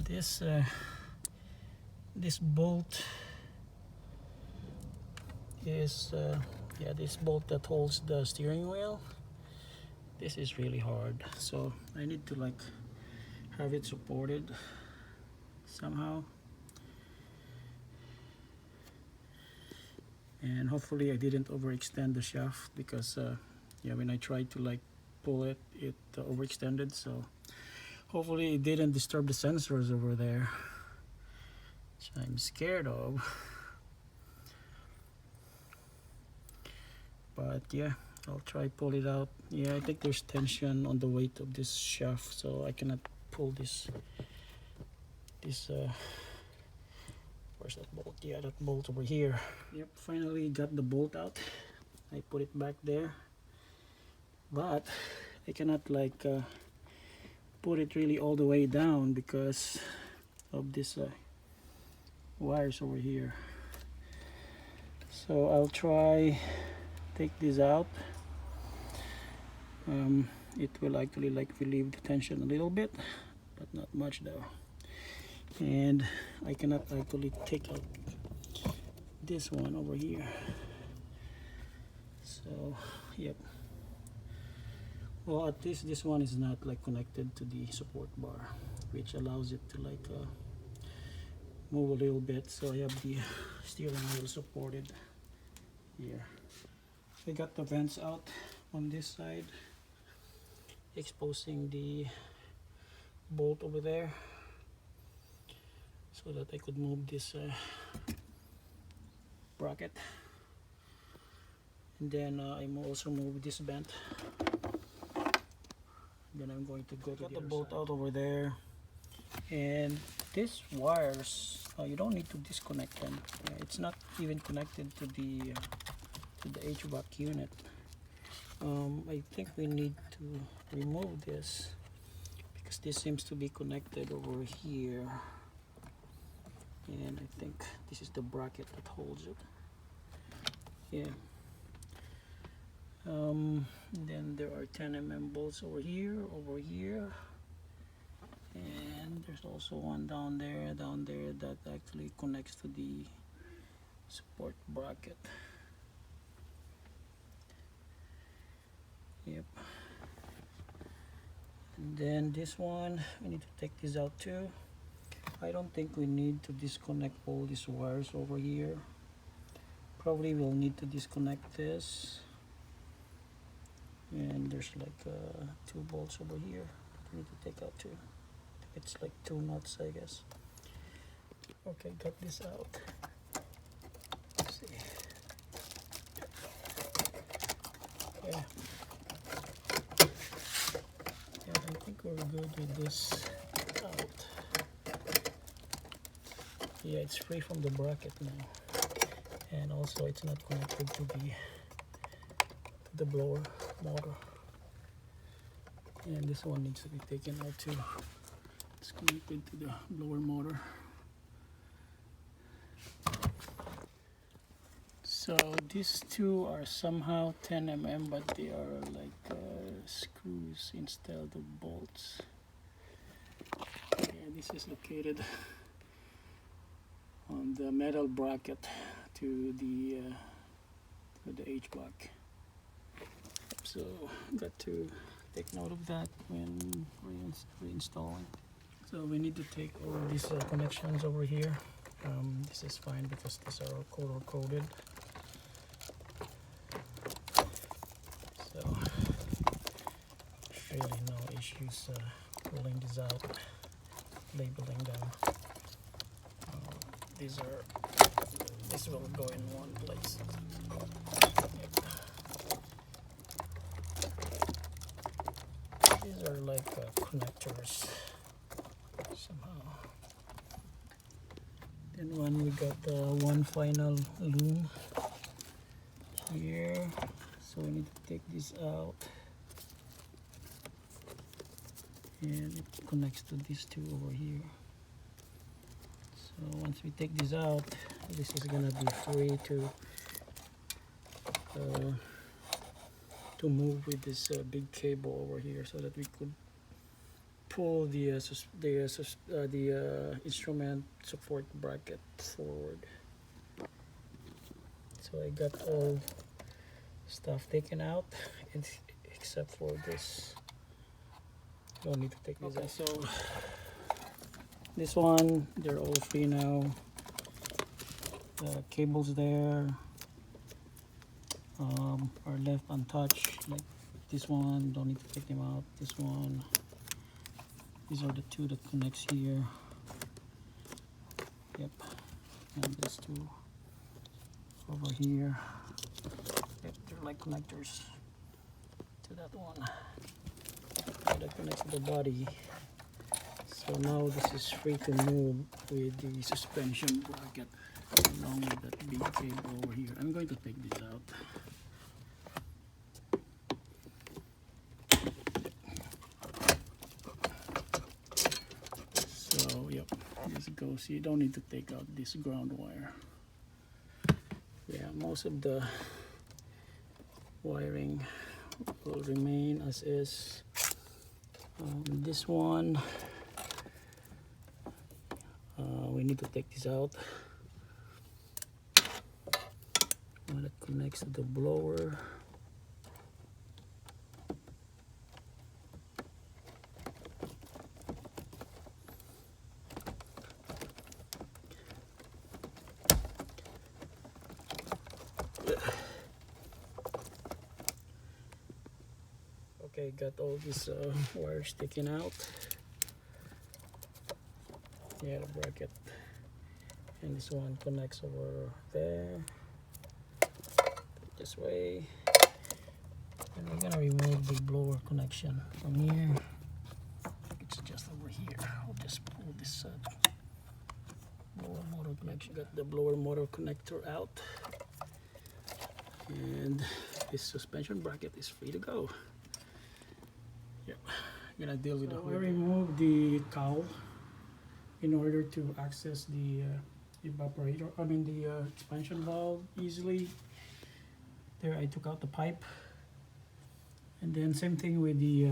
this bolt is this bolt that holds the steering wheel. This is really hard, so I need to like have it supported somehow, and hopefully I didn't overextend the shaft, because yeah, when I tried to like pull it, it overextended. So hopefully it didn't disturb the sensors over there, which I'm scared of. But yeah, I'll try pull it out. Yeah, I think there's tension on the weight of this shaft, so I cannot pull this where's that bolt? Yeah, that bolt over here. Yep, finally got the bolt out. I put it back there, but I cannot like put it really all the way down because of this wires over here. So I'll try take this out. It will actually like relieve the tension a little bit, but not much though. And I cannot actually take out this one over here. So yep, well, at least this one is not like connected to the support bar, which allows it to like move a little bit. So I have the steering wheel supported here. I got the vents out on this side, exposing the bolt over there so that I could move this bracket. And then I also move this vent. Then I'm going to go to the bolt out over there. And these wires, you don't need to disconnect them. It's not even connected to the HVAC unit. I think we need to remove this because this seems to be connected over here, and I think this is the bracket that holds it. Yeah. Then there are 10 mm bolts over here, and there's also one down there that actually connects to the support bracket. Yep. And then this one, we need to take this out too. I don't think we need to disconnect all these wires over here. Probably we'll need to disconnect this. And there's like 2 bolts over here we need to take out too. It's like 2 nuts, I guess. Okay, got this out. Let's see. Yeah. Yeah, I think we're good with this out. Yeah, it's free from the bracket now. And also it's not connected to the blower motor. And this one needs to be taken out too. It's connected to the blower motor. So these two are somehow 10 mm, but they are like screws instead of bolts. Yeah, this is located on the metal bracket to the HVAC. So got to take note of that when reinstalling. So we need to take all these connections over here. This is fine because these are all color coded. So really no issues pulling these out, labeling them. This will go in one place. Yep. These are like connectors somehow. Then we got one final loom here, so we need to take this out, and it connects to these two over here. So once we take this out, this is gonna be free to move with this big cable over here, so that we could pull the instrument support bracket forward. So I got all stuff taken out, except for this. Don't need to take this out. So this one, they're all free now. The cables there are left untouched. Like this one, don't need to take them out. This one, these are the two that connects here. Yep, and these two over here. Yep, they're like connectors to that one. That connects to the body. So now this is free to move with the suspension bracket along with that big cable over here. I'm going to take this out. So yep, this goes. You don't need to take out this ground wire. Yeah, most of the wiring will remain as is. This one, we need to take this out. When it connects to the blower. Okay, got all these wires sticking out. Yeah, the bracket. And this one connects over there. This way. And we're gonna remove the blower connection from here. It's just over here. I'll just pull this blower motor connection. Got the blower motor connector out. And this suspension bracket is free to go. Yep, I'm gonna deal with the hood. I removed the cowl in order to access the evaporator. I mean the expansion valve easily. There, I took out the pipe, and then same thing with the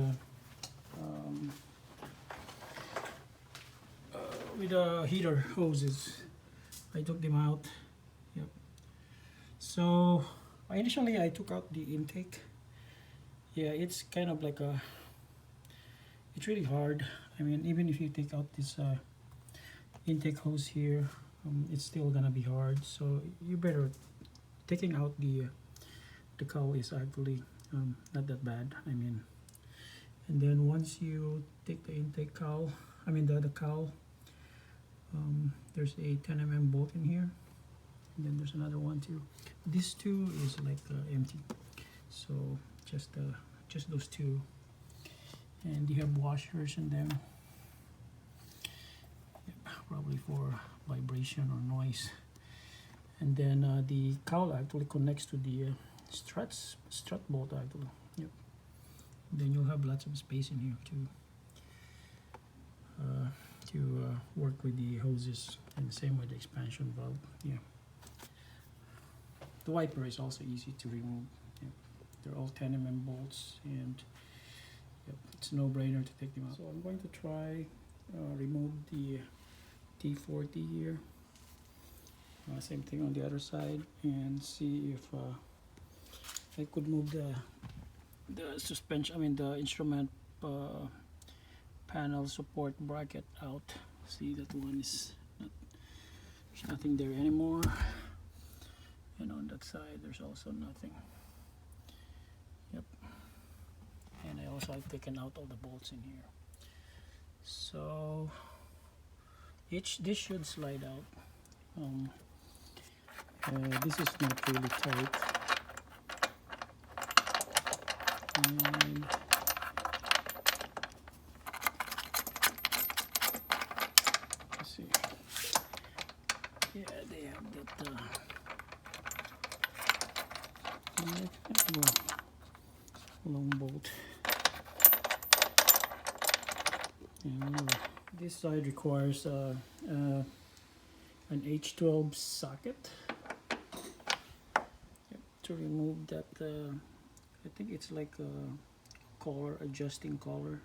heater hoses. I took them out. Yep. So initially I took out the intake. Yeah, it's kind of like it's really hard. I mean, even if you take out this intake hose here, it's still gonna be hard. So you better taking out the cowl is actually not that bad. I mean, and then once you take the intake cowl, I mean the cowl, there's a 10 mm bolt in here, and then there's another one too. This two is like empty, so just those two, and you have washers in them. Yep, probably for vibration or noise. And then the cowl actually connects to the strut bolt actually. Yep. Then you'll have lots of space in here to work with the hoses, and the same with the expansion valve. Yeah. The wiper is also easy to remove. Yep. They're all 10 mm bolts, and yep, it's a no-brainer to take them out. So I'm going to try remove the T40 here. Same thing on the other side, and see if I could move the suspension, I mean the instrument panel support bracket out. See, that one is there's nothing there anymore, and on that side there's also nothing. Yep. And I also have taken out all the bolts in here, so this should slide out. This is not really tight, and let's see. Yeah, they have that long bolt. And this side requires an H12 socket. To remove that, I think it's like a collar, adjusting collar.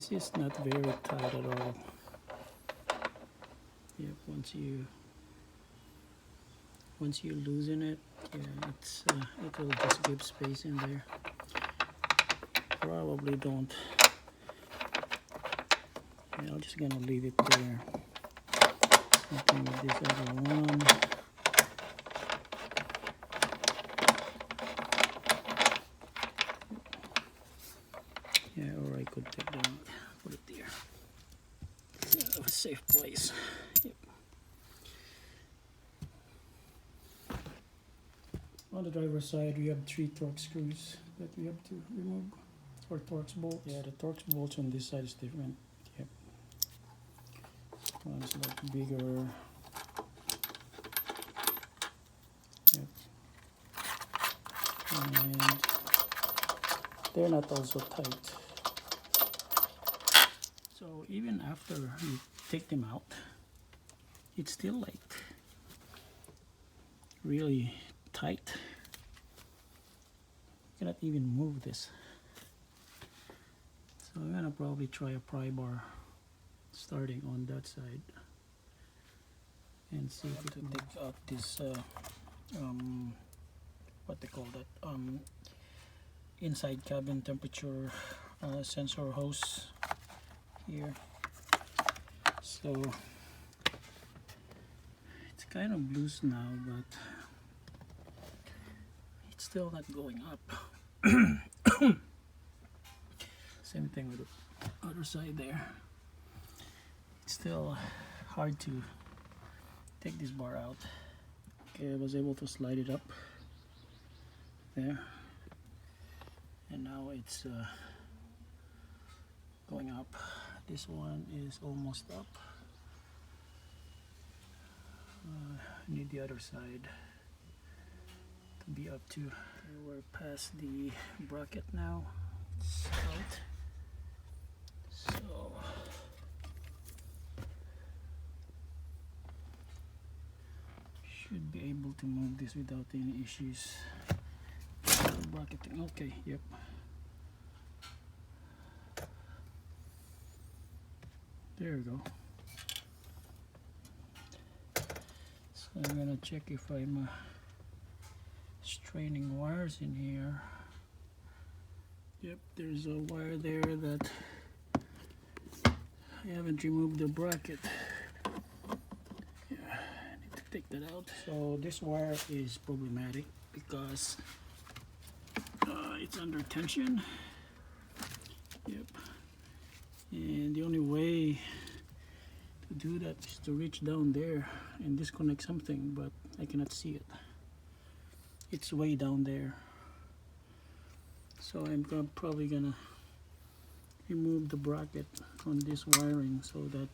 This is not very tight at all. Yep, once you loosen it, yeah, it will just give space in there. Probably don't. Yeah, I'm just gonna leave it there. Something with this other one. Yeah, or I could take that, put it there. A safe place. Yep. On the driver's side, we have 3 Torx screws that we have to remove, or Torx bolts. Yeah, the Torx bolts on this side is different. Yep. One's like bigger. Yep. And they're not also tight. So even after you take them out, it's still like really tight. You cannot even move this. So I'm gonna probably try a pry bar starting on that side and see if we can take out this what they call that, inside cabin temperature sensor hose here. So it's kind of loose now, but it's still not going up. Same thing with the other side there. It's still hard to take this bar out. Okay, I was able to slide it up there, and now it's going up. This one is almost up. I need the other side to be up too. Okay, we're past the bracket now. It's out. So should be able to move this without any issues. Bracketing, okay, yep. There we go. So I'm gonna check if I'm straining wires in here. Yep, there's a wire there that I haven't removed the bracket. Yeah, I need to take that out. So this wire is problematic because it's under tension. Yep. And the only way to do that is to reach down there and disconnect something, but I cannot see it. It's way down there. So I'm probably gonna remove the bracket on this wiring so that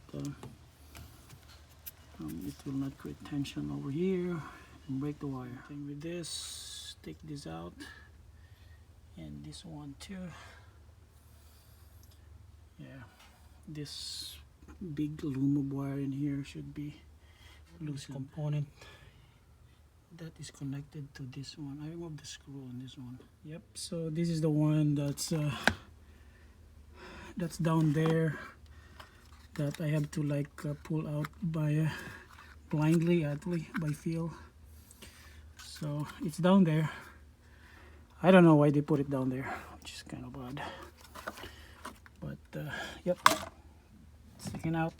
it will not create tension over here and break the wire. Same with this, take this out, and this one too. Yeah, this big aluminum wire in here should be loose component that is connected to this one. I removed the screw on this one. Yep, so this is the one that's down there that I have to like pull out by blindly, actually by feel. So it's down there. I don't know why they put it down there, which is kind of odd. But yep, it's sticking out.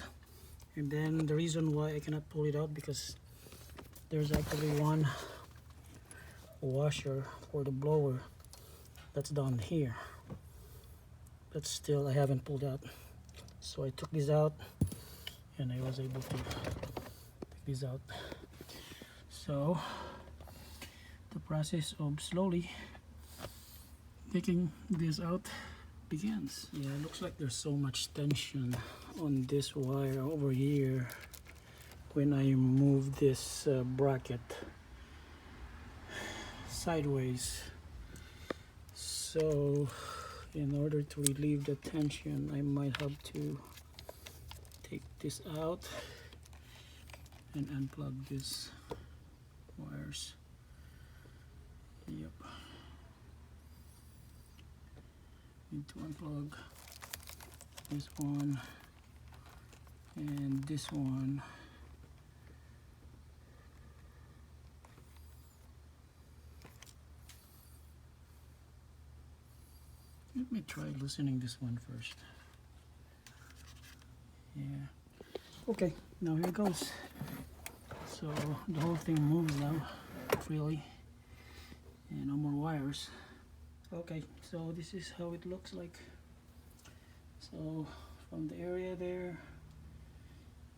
And then the reason why I cannot pull it out because there's actually one washer for the blower that's down here. But still I haven't pulled out. So I took this out and I was able to take this out. So the process of slowly taking this out begins. Yeah, it looks like there's so much tension on this wire over here when I move this bracket sideways. So in order to relieve the tension, I might have to take this out and unplug these wires. Yep. Need to unplug. this one, and this one. Let me try loosening this one first. Yeah. Okay, now here it goes. So the whole thing moves now freely, and no more wires. Okay, so this is how it looks like. So from the area there,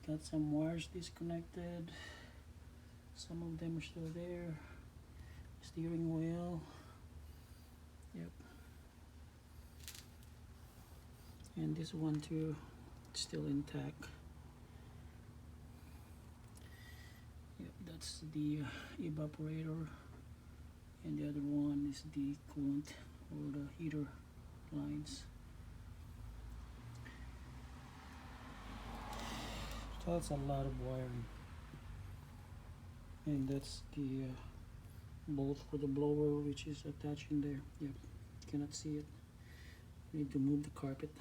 got some wires disconnected. Some of them are still there. Steering wheel. Yep. And this one too, it's still intact. Yep, that's the evaporator, and the other one is the coolant or the heater lines. So that's a lot of wiring, and that's the bolt for the blower, which is attached in there. Yep, cannot see it. Need to move the carpet.